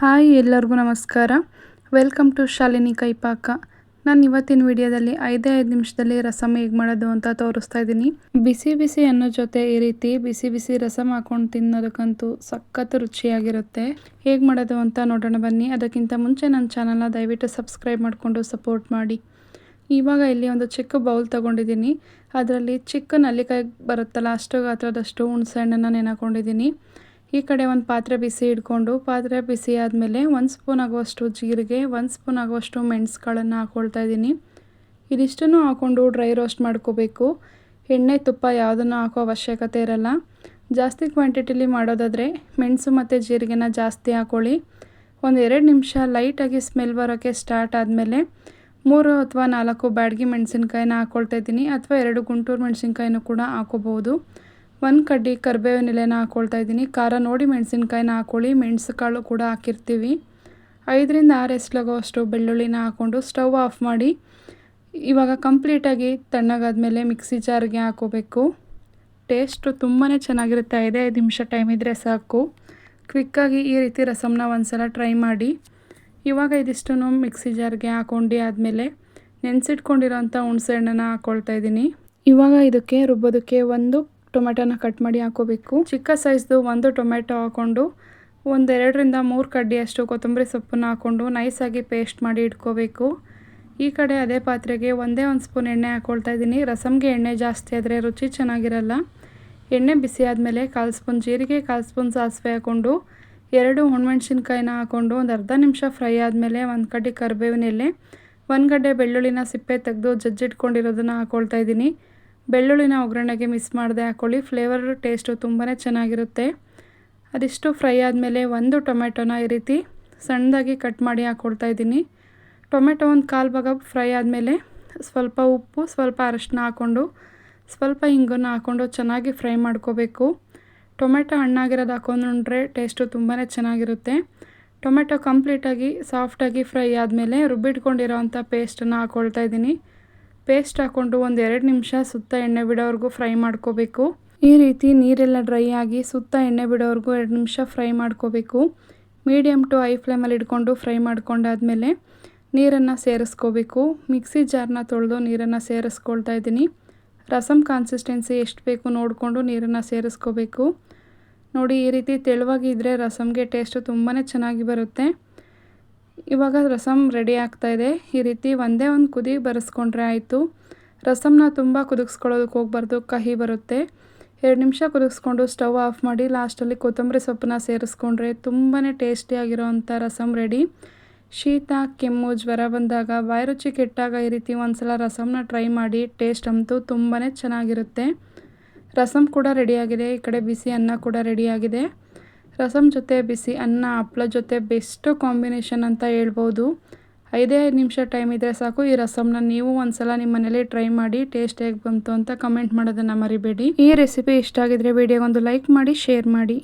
Hi ಎಲ್ಲರಿಗೂ ನಮಸ್ಕಾರ. Welcome to Shalini Kaipaka. ನಾನು ಇವತ್ತಿನ ವಿಡಿಯೋದಲ್ಲಿ 5 ನಿಮಿಷದಲ್ಲಿ ರಸಮ್ ಹೇಗೆ ಮಾಡೋದು ಅಂತ ತೋರಿಸ್ತಾ ಇದ್ದೀನಿ. ಬಿಸಿ ಬಿಸಿ ಅನ್ನೋ ಜೊತೆ ಈ ರೀತಿ ಬಿಸಿ ಬಿಸಿ ರಸಮ್ ಹಾಕೊಂಡು ತಿನ್ನೋದಕ್ಕಂತೂ ಸಖತ್ ರುಚಿಯಾಗಿರುತ್ತೆ. ಹೇಗೆ ಮಾಡೋದು ಅಂತ ನೋಡೋಣ ಬನ್ನಿ. ಅದಕ್ಕಿಂತ ಮುಂಚೆ ನನ್ನ ಚಾನಲ್ನ ದಯವಿಟ್ಟು ಸಬ್ಸ್ಕ್ರೈಬ್ ಮಾಡಿಕೊಂಡು ಸಪೋರ್ಟ್ ಮಾಡಿ. ಇವಾಗ ಇಲ್ಲಿ ಒಂದು ಚಿಕ್ಕ ಬೌಲ್ ತೊಗೊಂಡಿದ್ದೀನಿ. ಅದರಲ್ಲಿ ಚಿಕ್ಕ ನಲ್ಲಿಕಾಯಿ ಬರುತ್ತಲ್ಲ ಅಷ್ಟು ಗಾತ್ರದಷ್ಟು ಹುಣಸೆ ಹಣ್ಣನ್ನು ನೆನೆಕೊಂಡಿದ್ದೀನಿ. ಈ ಕಡೆ ಒಂದು ಪಾತ್ರೆ ಬಿಸಿ ಇಟ್ಕೊಂಡು ಪಾತ್ರೆ ಬಿಸಿ ಆದಮೇಲೆ 1 ಸ್ಪೂನ್ ಆಗುವಷ್ಟು ಜೀರಿಗೆ, 1 ಸ್ಪೂನ್ ಆಗುವಷ್ಟು ಮೆಣಸುಗಳನ್ನು ಹಾಕ್ಕೊಳ್ತಾ ಇದ್ದೀನಿ. ಇದಿಷ್ಟನ್ನು ಹಾಕ್ಕೊಂಡು ಡ್ರೈ ರೋಸ್ಟ್ ಮಾಡ್ಕೋಬೇಕು. ಎಣ್ಣೆ ತುಪ್ಪ ಯಾವುದನ್ನು ಹಾಕೋ ಅವಶ್ಯಕತೆ ಇರಲ್ಲ. ಜಾಸ್ತಿ ಕ್ವಾಂಟಿಟಿಲಿ ಮಾಡೋದಾದರೆ ಮೆಣಸು ಮತ್ತು ಜೀರಿಗೆನ ಜಾಸ್ತಿ ಹಾಕ್ಕೊಳ್ಳಿ. ಒಂದು 2 ನಿಮಿಷ ಲೈಟಾಗಿ ಸ್ಮೆಲ್ ಬರೋಕ್ಕೆ ಸ್ಟಾರ್ಟ್ ಆದಮೇಲೆ 3 ಅಥವಾ 4 ಬ್ಯಾಡಗಿ ಮೆಣಸಿನ್ಕಾಯಿನ ಹಾಕ್ಕೊಳ್ತಾ ಇದ್ದೀನಿ, ಅಥವಾ 2 ಗುಂಟೂರು ಮೆಣಸಿನ್ಕಾಯಿನೂ ಕೂಡ ಹಾಕೋಬೋದು. 1 ಕಡ್ಡಿ ಕರಿಬೇವಿನ ಎಲೆನ ಹಾಕ್ಕೊಳ್ತಾ ಇದ್ದೀನಿ. ಖಾರ ನೋಡಿ ಮೆಣಸಿನ್ಕಾಯಿನ ಹಾಕ್ಕೊಳ್ಳಿ. ಮೆಣಸು ಕಾಳು ಕೂಡ ಹಾಕಿರ್ತೀವಿ. 5 ರಿಂದ 6 ಎಸ್ಲಾಗುವಷ್ಟು ಬೆಳ್ಳುಳ್ಳಿನ ಹಾಕ್ಕೊಂಡು ಸ್ಟವ್ ಆಫ್ ಮಾಡಿ. ಇವಾಗ ಕಂಪ್ಲೀಟಾಗಿ ತಣ್ಣಗಾದ್ಮೇಲೆ ಮಿಕ್ಸಿ ಜಾರ್ಗೆ ಹಾಕೋಬೇಕು. ಟೇಸ್ಟು ತುಂಬಾ ಚೆನ್ನಾಗಿರುತ್ತೆ. 5 ನಿಮಿಷ ಟೈಮ್ ಇದ್ದರೆ ಸಾಕು. ಕ್ವಿಕ್ಕಾಗಿ ಈ ರೀತಿ ರಸಮ್ನ ಒಂದ್ಸಲ ಟ್ರೈ ಮಾಡಿ. ಇವಾಗ ಇದಿಷ್ಟನ್ನು ಮಿಕ್ಸಿ ಜಾರ್ಗೆ ಹಾಕೊಂಡು ಆದಮೇಲೆ ನೆನೆಸಿಟ್ಕೊಂಡಿರೋಂಥ ಹುಣಸೆ ಹಣ್ಣನ್ನು ಹಾಕ್ಕೊಳ್ತಾ ಇದ್ದೀನಿ. ಇವಾಗ ಇದಕ್ಕೆ ರುಬ್ಬೋದಕ್ಕೆ 1 ಟೊಮೆಟೊನ ಕಟ್ ಮಾಡಿ ಹಾಕೋಬೇಕು. ಚಿಕ್ಕ ಸೈಜ್ದು 1 ಟೊಮೆಟೊ ಹಾಕ್ಕೊಂಡು 2 ರಿಂದ 3 ಕಡ್ಡಿಯಷ್ಟು ಕೊತ್ತಂಬರಿ ಸೊಪ್ಪನ್ನು ಹಾಕ್ಕೊಂಡು ನೈಸಾಗಿ ಪೇಸ್ಟ್ ಮಾಡಿ ಇಟ್ಕೋಬೇಕು. ಈ ಕಡೆ ಅದೇ ಪಾತ್ರೆಗೆ 1 ಸ್ಪೂನ್ ಎಣ್ಣೆ ಹಾಕ್ಕೊಳ್ತಾ ಇದ್ದೀನಿ. ರಸಮ್ಗೆ ಎಣ್ಣೆ ಜಾಸ್ತಿ ಆದರೆ ರುಚಿ ಚೆನ್ನಾಗಿರಲ್ಲ. ಎಣ್ಣೆ ಬಿಸಿ ಆದಮೇಲೆ 1/4 ಸ್ಪೂನ್ ಜೀರಿಗೆ, 1/4 ಸ್ಪೂನ್ ಸಾಸಿವೆ ಹಾಕ್ಕೊಂಡು 2 ಒಣಮೆಣ್ಸಿನ್ಕಾಯಿನ ಹಾಕ್ಕೊಂಡು ಒಂದು ಅರ್ಧ ನಿಮಿಷ ಫ್ರೈ ಆದಮೇಲೆ 1 ಕಡ್ಡಿ ಕರಿಬೇವಿನ ಎಲೆ, 1 ಗಡ್ಡೆ ಬೆಳ್ಳುಳ್ಳಿನ ಸಿಪ್ಪೆ ತೆಗೆದು ಜಜ್ಜಿಟ್ಕೊಂಡಿರೋದನ್ನು ಹಾಕ್ಕೊಳ್ತಾ ಇದ್ದೀನಿ. ಬೆಳ್ಳುಳ್ಳಿನ ಒಗ್ಗರಣೆಗೆ ಮಿಕ್ಸ್ ಮಾಡದೆ ಹಾಕ್ಕೊಳ್ಳಿ. ಫ್ಲೇವರ್ ಟೇಸ್ಟು ತುಂಬಾ ಚೆನ್ನಾಗಿರುತ್ತೆ. ಅದಿಷ್ಟು ಫ್ರೈ ಆದಮೇಲೆ 1 ಟೊಮೆಟೊನ ಈ ರೀತಿ ಸಣ್ಣದಾಗಿ ಕಟ್ ಮಾಡಿ ಹಾಕ್ಕೊಳ್ತಾ ಇದ್ದೀನಿ. ಟೊಮೆಟೊ ಒಂದು 1/4 ಭಾಗ ಫ್ರೈ ಆದಮೇಲೆ ಸ್ವಲ್ಪ ಉಪ್ಪು, ಸ್ವಲ್ಪ ಅರಿಶಿನ ಹಾಕ್ಕೊಂಡು ಸ್ವಲ್ಪ ಹಿಂಗನ್ನು ಹಾಕ್ಕೊಂಡು ಚೆನ್ನಾಗಿ ಫ್ರೈ ಮಾಡ್ಕೋಬೇಕು. ಟೊಮೆಟೊ ಹಣ್ಣಾಗಿರೋದು ಹಾಕೊಂಡ್ರೆ ಟೇಸ್ಟು ತುಂಬಾ ಚೆನ್ನಾಗಿರುತ್ತೆ. ಟೊಮೆಟೊ ಕಂಪ್ಲೀಟಾಗಿ ಸಾಫ್ಟಾಗಿ ಫ್ರೈ ಆದಮೇಲೆ ರುಬ್ಬಿಟ್ಕೊಂಡಿರೋ ಅಂಥ ಪೇಸ್ಟನ್ನು ಹಾಕ್ಕೊಳ್ತಾ ಇದ್ದೀನಿ. ಪೇಸ್ಟ್ ಹಾಕ್ಕೊಂಡು ಒಂದು 2 ನಿಮಿಷ ಸುತ್ತ ಎಣ್ಣೆ ಬಿಡೋವರೆಗೂ ಫ್ರೈ ಮಾಡ್ಕೋಬೇಕು. ಈ ರೀತಿ ನೀರೆಲ್ಲ ಡ್ರೈ ಆಗಿ ಸುತ್ತ ಎಣ್ಣೆ ಬಿಡೋವರೆಗೂ 2 ನಿಮಿಷ ಫ್ರೈ ಮಾಡ್ಕೋಬೇಕು. ಮೀಡಿಯಮ್ ಟು ಹೈ ಫ್ಲೇಮಲ್ಲಿ ಇಟ್ಕೊಂಡು ಫ್ರೈ ಮಾಡ್ಕೊಂಡಾದಮೇಲೆ ನೀರನ್ನು ಸೇರಿಸ್ಕೋಬೇಕು. ಮಿಕ್ಸಿ ಜಾರ್ನ ತೊಳೆದು ನೀರನ್ನು ಸೇರಿಸ್ಕೊಳ್ತಾ ಇದ್ದೀನಿ. ರಸಮ್ ಕನ್ಸಿಸ್ಟೆನ್ಸಿ ಎಷ್ಟು ಬೇಕು ನೋಡಿಕೊಂಡು ನೀರನ್ನು ಸೇರಿಸ್ಕೋಬೇಕು. ನೋಡಿ, ಈ ರೀತಿ ತೆಳುವಾಗಿ ಇದ್ದರೆ ರಸಮ್ಗೆ ಟೇಸ್ಟು ತುಂಬಾ ಚೆನ್ನಾಗಿ ಬರುತ್ತೆ. ಇವಾಗ ರಸಮ್ ರೆಡಿ ಆಗ್ತಾಯಿದೆ. ಈ ರೀತಿ ಒಂದೇ ಒಂದು ಕುದಿ ಬರೆಸ್ಕೊಂಡ್ರೆ ಆಯಿತು. ರಸಮ್ನ ತುಂಬ ಕುದಿಸ್ಕೊಳ್ಳೋದಕ್ಕೆ ಹೋಗ್ಬಾರ್ದು, ಕಹಿ ಬರುತ್ತೆ. 2 ನಿಮಿಷ ಕುದಿಸ್ಕೊಂಡು ಸ್ಟವ್ ಆಫ್ ಮಾಡಿ ಲಾಸ್ಟಲ್ಲಿ ಕೊತ್ತಂಬರಿ ಸೊಪ್ಪನ್ನ ಸೇರಿಸ್ಕೊಂಡ್ರೆ ತುಂಬಾ ಟೇಸ್ಟಿಯಾಗಿರೋವಂಥ ರಸಮ್ ರೆಡಿ. ಶೀತ, ಕೆಮ್ಮು, ಜ್ವರ ಬಂದಾಗ, ಬಾಯಿ ರುಚಿ ಕೆಟ್ಟಾಗ ಈ ರೀತಿ ಒಂದ್ಸಲ ರಸಮ್ನ ಟ್ರೈ ಮಾಡಿ. ಟೇಸ್ಟ್ ಅಂತೂ ತುಂಬಾ ಚೆನ್ನಾಗಿರುತ್ತೆ. ರಸಮ್ ಕೂಡ ರೆಡಿಯಾಗಿದೆ. ಈ ಕಡೆ ಬಿಸಿ ಅನ್ನ ಕೂಡ ರೆಡಿಯಾಗಿದೆ. ರಸಮ್ ಜೊತೆ ಬಿಸಿ ಅನ್ನ, ಹಪ್ಪಳ ಜೊತೆ ಬೆಸ್ಟ್ ಕಾಂಬಿನೇಷನ್ ಅಂತ ಹೇಳ್ಬೋದು. 5 ನಿಮಿಷ ಟೈಮ್ ಇದ್ದರೆ ಸಾಕು. ಈ ರಸಮ್ನ ನೀವು ಒಂದ್ಸಲ ನಿಮ್ಮ ಮನೇಲಿ ಟ್ರೈ ಮಾಡಿ. ಟೇಸ್ಟ್ ಹೇಗೆ ಬಂತು ಅಂತ ಕಮೆಂಟ್ ಮಾಡೋದನ್ನು ಮರಿಬೇಡಿ. ಈ ರೆಸಿಪಿ ಇಷ್ಟ ಆಗಿದ್ರೆ ವಿಡಿಯೋಗೊಂದು ಲೈಕ್ ಮಾಡಿ, ಶೇರ್ ಮಾಡಿ.